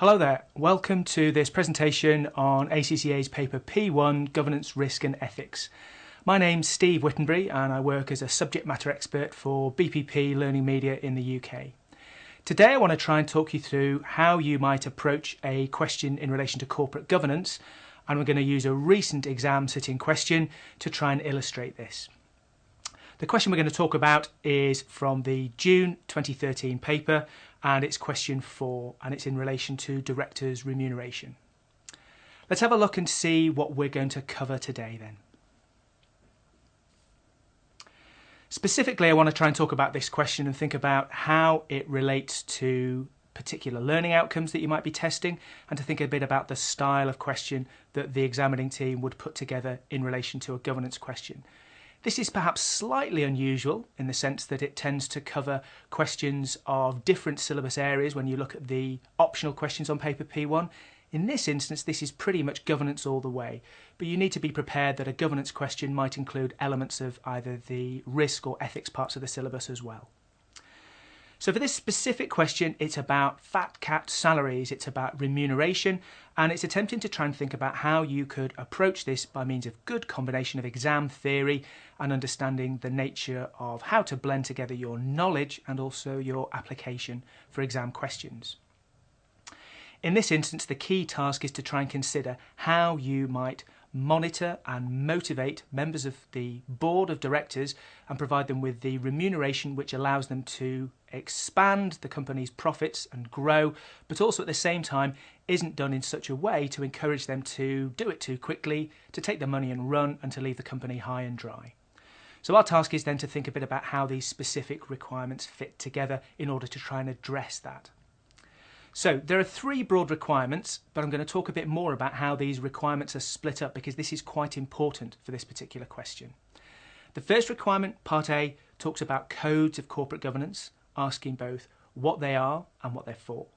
Hello there, welcome to this presentation on ACCA's paper P1, Governance, Risk and Ethics. My name's Steve Wittenbury and I work as a subject matter expert for BPP Learning Media in the UK. Today I want to try and talk you through how you might approach a question in relation to corporate governance, and we're going to use a recent exam sitting question to try and illustrate this. The question we're going to talk about is from the June 2013 paper, and it's question 4, and it's in relation to directors' remuneration. Let's have a look and see what we're going to cover today then. Specifically, I want to try and talk about this question and think about how it relates to particular learning outcomes that you might be testing, and to think a bit about the style of question that the examining team would put together in relation to a governance question. This is perhaps slightly unusual in the sense that it tends to cover questions of different syllabus areas when you look at the optional questions on paper P1. In this instance, this is pretty much governance all the way, but you need to be prepared that a governance question might include elements of either the risk or ethics parts of the syllabus as well. So for this specific question, it's about fat cat salaries, it's about remuneration, and it's attempting to try and think about how you could approach this by means of good combination of exam theory and understanding the nature of how to blend together your knowledge and also your application for exam questions. In this instance, the key task is to try and consider how you might monitor and motivate members of the board of directors and provide them with the remuneration which allows them to expand the company's profits and grow, but also at the same time isn't done in such a way to encourage them to do it too quickly, to take the money and run, and to leave the company high and dry. So our task is then to think a bit about how these specific requirements fit together in order to try and address that. So there are 3 broad requirements, but I'm going to talk a bit more about how these requirements are split up because this is quite important for this particular question. The first requirement, part A, talks about codes of corporate governance, asking both what they are and what they're for.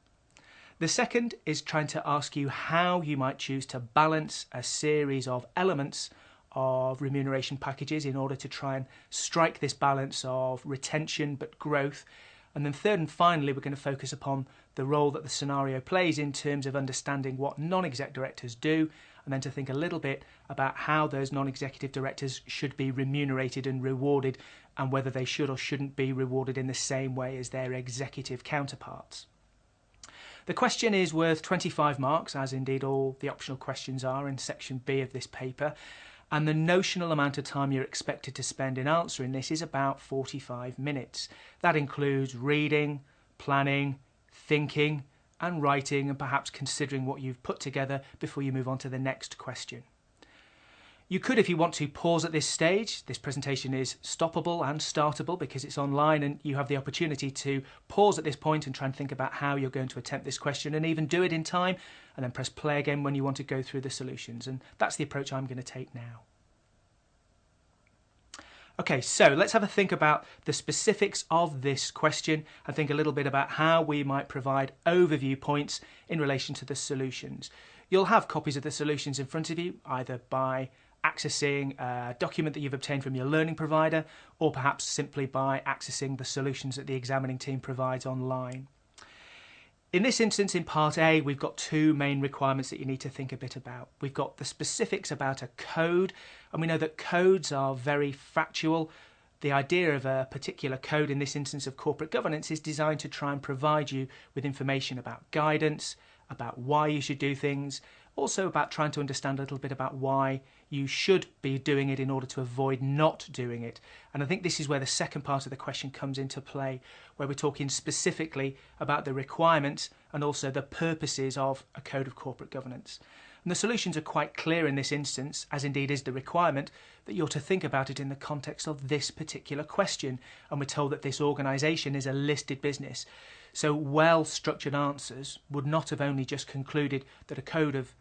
The second is trying to ask you how you might choose to balance a series of elements of remuneration packages in order to try and strike this balance of retention but growth. And then third and finally, we're going to focus upon the role that the scenario plays in terms of understanding what non-exec directors do, and then to think a little bit about how those non-executive directors should be remunerated and rewarded, and whether they should or shouldn't be rewarded in the same way as their executive counterparts. The question is worth 25 marks, as indeed all the optional questions are in section B of this paper, and the notional amount of time you're expected to spend in answering this is about 45 minutes. That includes reading, planning, thinking and writing, and perhaps considering what you've put together before you move on to the next question. You could, if you want to, pause at this stage. This presentation is stoppable and startable because it's online, and you have the opportunity to pause at this point and try and think about how you're going to attempt this question and even do it in time, and then press play again when you want to go through the solutions. And that's the approach I'm going to take now. Okay, so let's have a think about the specifics of this question and think a little bit about how we might provide overview points in relation to the solutions. You'll have copies of the solutions in front of you, either by accessing a document that you've obtained from your learning provider, or perhaps simply by accessing the solutions that the examining team provides online. In this instance, in part A, we've got 2 main requirements that you need to think a bit about. We've got the specifics about a code, and we know that codes are very factual. The idea of a particular code, in this instance of corporate governance, is designed to try and provide you with information about guidance, about why you should do things, also about trying to understand a little bit about why you should be doing it in order to avoid not doing it. And I think this is where the second part of the question comes into play, where we're talking specifically about the requirements and also the purposes of a code of corporate governance. And the solutions are quite clear in this instance, as indeed is the requirement, that you're to think about it in the context of this particular question. And we're told that this organisation is a listed business. So well-structured answers would not have only just concluded that a code of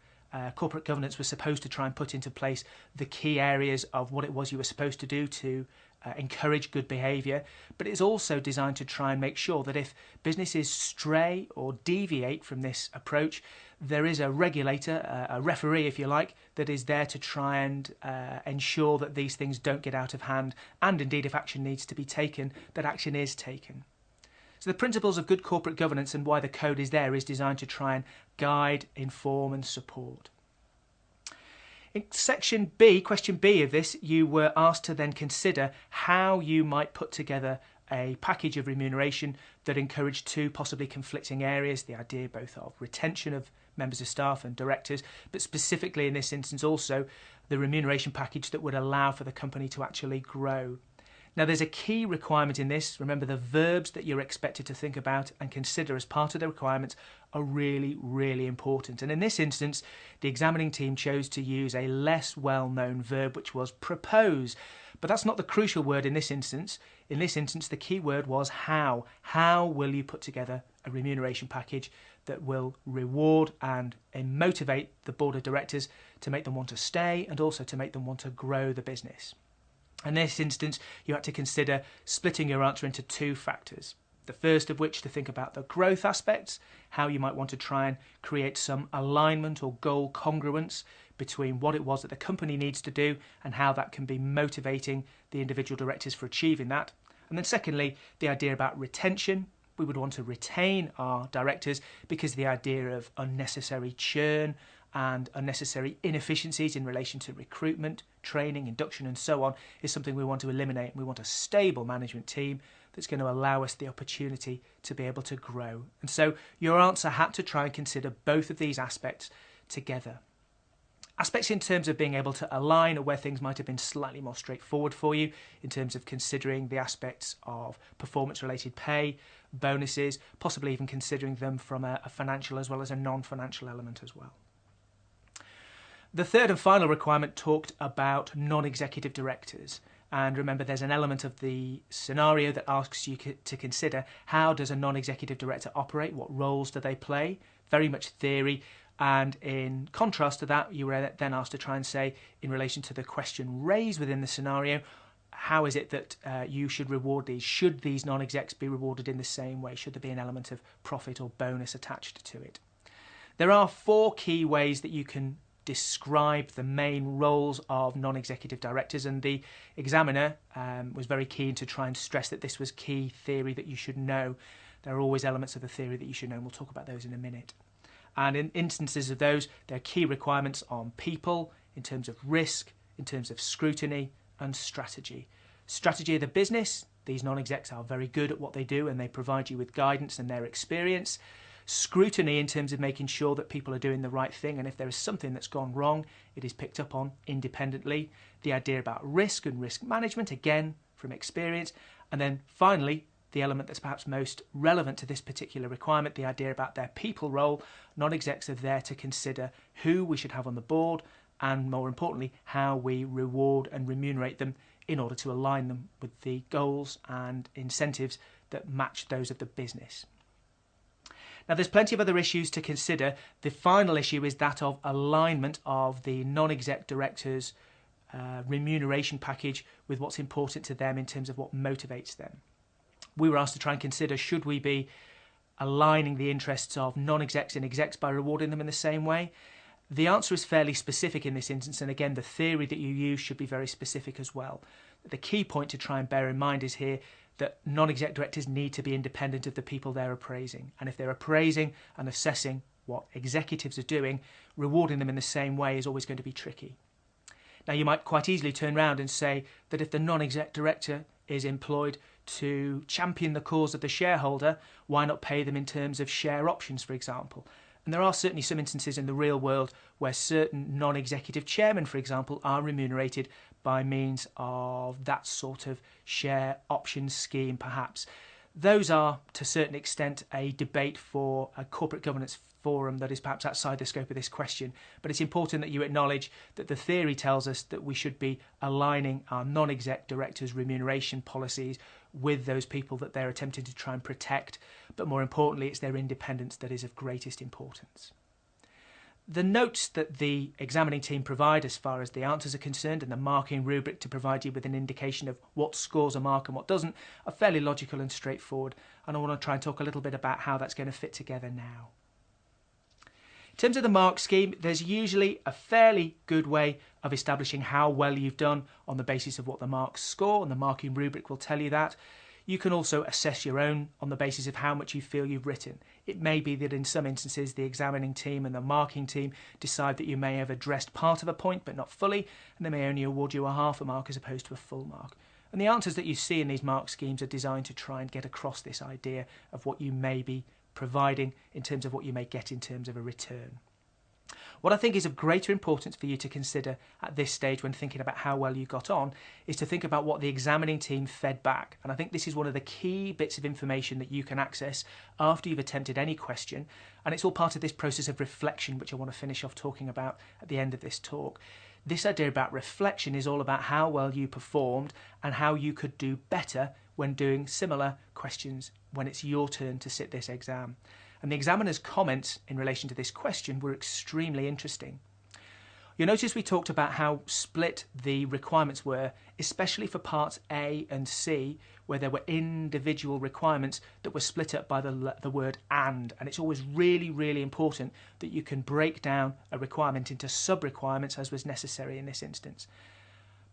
corporate governance was supposed to try and put into place the key areas of what it was you were supposed to do to encourage good behaviour, but it's also designed to try and make sure that if businesses stray or deviate from this approach, there is a regulator, a referee if you like, that is there to try and ensure that these things don't get out of hand, and indeed if action needs to be taken, that action is taken. So the principles of good corporate governance and why the code is there is designed to try and guide, inform and support. In section B, question B of this, you were asked to then consider how you might put together a package of remuneration that encouraged two possibly conflicting areas, the idea both of retention of members of staff and directors, but specifically in this instance also the remuneration package that would allow for the company to actually grow. Now there's a key requirement in this. Remember, the verbs that you're expected to think about and consider as part of the requirements are really, really important. And in this instance, the examining team chose to use a less well-known verb, which was propose. But that's not the crucial word in this instance. In this instance, the key word was how. How will you put together a remuneration package that will reward and motivate the board of directors to make them want to stay and also to make them want to grow the business? In this instance, you had to consider splitting your answer into two factors. The first of which to think about the growth aspects, how you might want to try and create some alignment or goal congruence between what it was that the company needs to do and how that can be motivating the individual directors for achieving that. And then secondly, the idea about retention. We would want to retain our directors because the idea of unnecessary churn and unnecessary inefficiencies in relation to recruitment, training, induction and so on is something we want to eliminate. We want a stable management team that's going to allow us the opportunity to be able to grow. And so your answer had to try and consider both of these aspects together. Aspects in terms of being able to align or where things might have been slightly more straightforward for you in terms of considering the aspects of performance-related pay, bonuses, possibly even considering them from a financial as well as a non-financial element as well. The third and final requirement talked about non-executive directors. And remember, there's an element of the scenario that asks you to consider how does a non-executive director operate? What roles do they play? Very much theory. And in contrast to that, you were then asked to try and say, in relation to the question raised within the scenario, how is it that you should reward these? Should these non-execs be rewarded in the same way? Should there be an element of profit or bonus attached to it? There are four key ways that you can describe the main roles of non-executive directors, and the examiner was very keen to try and stress that this was key theory that you should know. There are always elements of the theory that you should know, and we'll talk about those in a minute. And in instances of those, there are key requirements on people, in terms of risk, in terms of scrutiny and strategy. Strategy of the business, these non-execs are very good at what they do and they provide you with guidance and their experience. Scrutiny in terms of making sure that people are doing the right thing, and if there is something that's gone wrong, it is picked up on independently. The idea about risk and risk management, again, from experience. And then finally, the element that's perhaps most relevant to this particular requirement, the idea about their people role. Non-execs are there to consider who we should have on the board and, more importantly, how we reward and remunerate them in order to align them with the goals and incentives that match those of the business. Now, there's plenty of other issues to consider. The final issue is that of alignment of the non-exec directors' remuneration package with what's important to them in terms of what motivates them. We were asked to try and consider, should we be aligning the interests of non-execs and execs by rewarding them in the same way? The answer is fairly specific in this instance, and again, the theory that you use should be very specific as well. The key point to try and bear in mind is here that non-exec directors need to be independent of the people they're appraising. And if they're appraising and assessing what executives are doing, rewarding them in the same way is always going to be tricky. Now, you might quite easily turn around and say that if the non-exec director is employed to champion the cause of the shareholder, why not pay them in terms of share options, for example? And there are certainly some instances in the real world where certain non-executive chairmen, for example, are remunerated by means of that sort of share option scheme, perhaps. Those are, to a certain extent, a debate for a corporate governance forum that is perhaps outside the scope of this question. But it's important that you acknowledge that the theory tells us that we should be aligning our non-exec directors' remuneration policies with those people that they're attempting to try and protect. But more importantly, it's their independence that is of greatest importance. The notes that the examining team provide as far as the answers are concerned and the marking rubric to provide you with an indication of what scores a mark and what doesn't are fairly logical and straightforward, and I want to try and talk a little bit about how that's going to fit together now. In terms of the mark scheme, there's usually a fairly good way of establishing how well you've done on the basis of what the marks score, and the marking rubric will tell you that. You can also assess your own on the basis of how much you feel you've written. It may be that in some instances the examining team and the marking team decide that you may have addressed part of a point but not fully, and they may only award you a half a mark as opposed to a full mark. And the answers that you see in these mark schemes are designed to try and get across this idea of what you may be providing in terms of what you may get in terms of a return. What I think is of greater importance for you to consider at this stage when thinking about how well you got on is to think about what the examining team fed back. And I think this is one of the key bits of information that you can access after you've attempted any question. And it's all part of this process of reflection, which I want to finish off talking about at the end of this talk. This idea about reflection is all about how well you performed and how you could do better when doing similar questions when it's your turn to sit this exam. And the examiner's comments in relation to this question were extremely interesting. You'll notice we talked about how split the requirements were, especially for parts A and C, where there were individual requirements that were split up by the word and it's always really, really important that you can break down a requirement into sub-requirements as was necessary in this instance.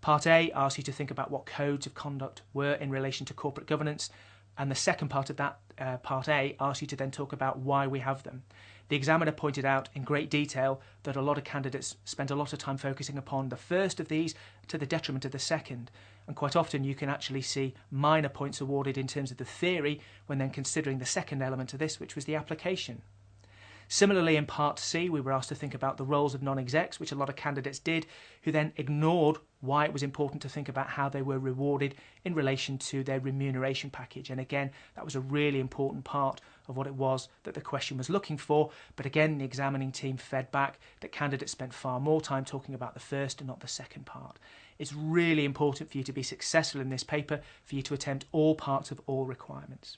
Part A asks you to think about what codes of conduct were in relation to corporate governance, and the second part of that, part A, asks you to then talk about why we have them. The examiner pointed out in great detail that a lot of candidates spend a lot of time focusing upon the first of these to the detriment of the second. And quite often you can actually see minor points awarded in terms of the theory when then considering the second element of this, which was the application. Similarly, in Part C, we were asked to think about the roles of non-execs, which a lot of candidates did, who then ignored why it was important to think about how they were rewarded in relation to their remuneration package. And again, that was a really important part of what it was that the question was looking for. But again, the examining team fed back that candidates spent far more time talking about the first and not the second part. It's really important for you to be successful in this paper, for you to attempt all parts of all requirements.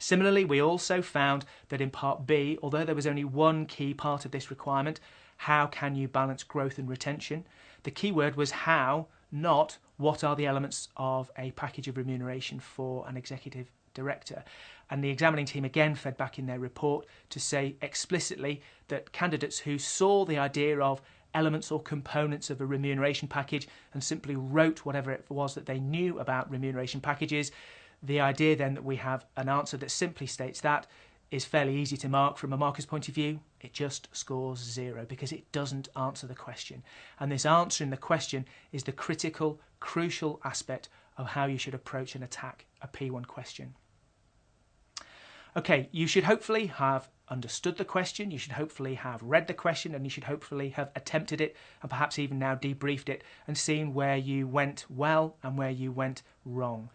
Similarly, we also found that in Part B, although there was only one key part of this requirement, how can you balance growth and retention? The key word was how, not what are the elements of a package of remuneration for an executive director. And the examining team again fed back in their report to say explicitly that candidates who saw the idea of elements or components of a remuneration package and simply wrote whatever it was that they knew about remuneration packages, the idea then that we have an answer that simply states that is fairly easy to mark from a marker's point of view. It just scores 0 because it doesn't answer the question. And this answering the question is the critical, crucial aspect of how you should approach and attack a P1 question. Okay, you should hopefully have understood the question, you should hopefully have read the question, and you should hopefully have attempted it and perhaps even now debriefed it and seen where you went well and where you went wrong.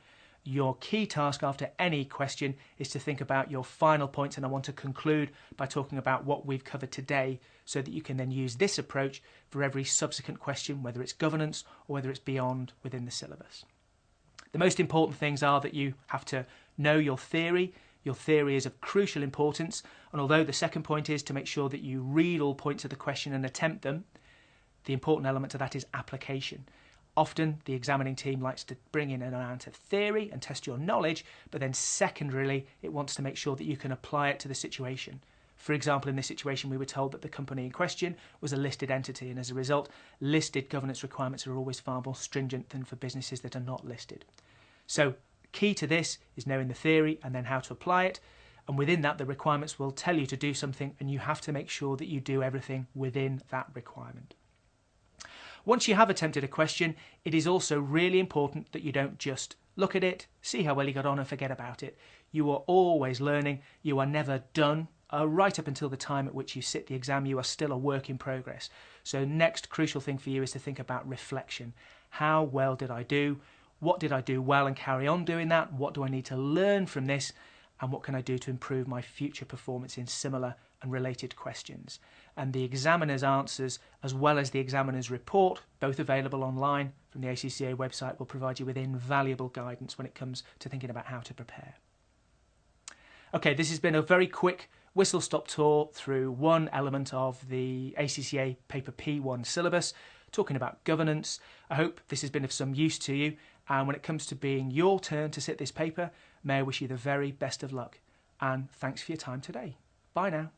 Your key task after any question is to think about your final points, and I want to conclude by talking about what we've covered today so that you can then use this approach for every subsequent question, whether it's governance or whether it's beyond within the syllabus. The most important things are that you have to know your theory. Your theory is of crucial importance, and although the second point is to make sure that you read all points of the question and attempt them, the important element to that is application. Often the examining team likes to bring in an amount of theory and test your knowledge, but then secondarily it wants to make sure that you can apply it to the situation. For example, in this situation we were told that the company in question was a listed entity, and as a result listed governance requirements are always far more stringent than for businesses that are not listed. So key to this is knowing the theory and then how to apply it, and within that the requirements will tell you to do something and you have to make sure that you do everything within that requirement. Once you have attempted a question, it is also really important that you don't just look at it, see how well you got on and forget about it. You are always learning, you are never done. Right up until the time at which you sit the exam, you are still a work in progress. So next crucial thing for you is to think about reflection. How well did I do? What did I do well and carry on doing that? What do I need to learn from this? And what can I do to improve my future performance in similar and related questions? And the examiner's answers, as well as the examiner's report, both available online from the ACCA website, will provide you with invaluable guidance when it comes to thinking about how to prepare. Okay, this has been a very quick whistle-stop tour through one element of the ACCA Paper P1 syllabus, talking about governance. I hope this has been of some use to you, and when it comes to being your turn to sit this paper, may I wish you the very best of luck, and thanks for your time today. Bye now.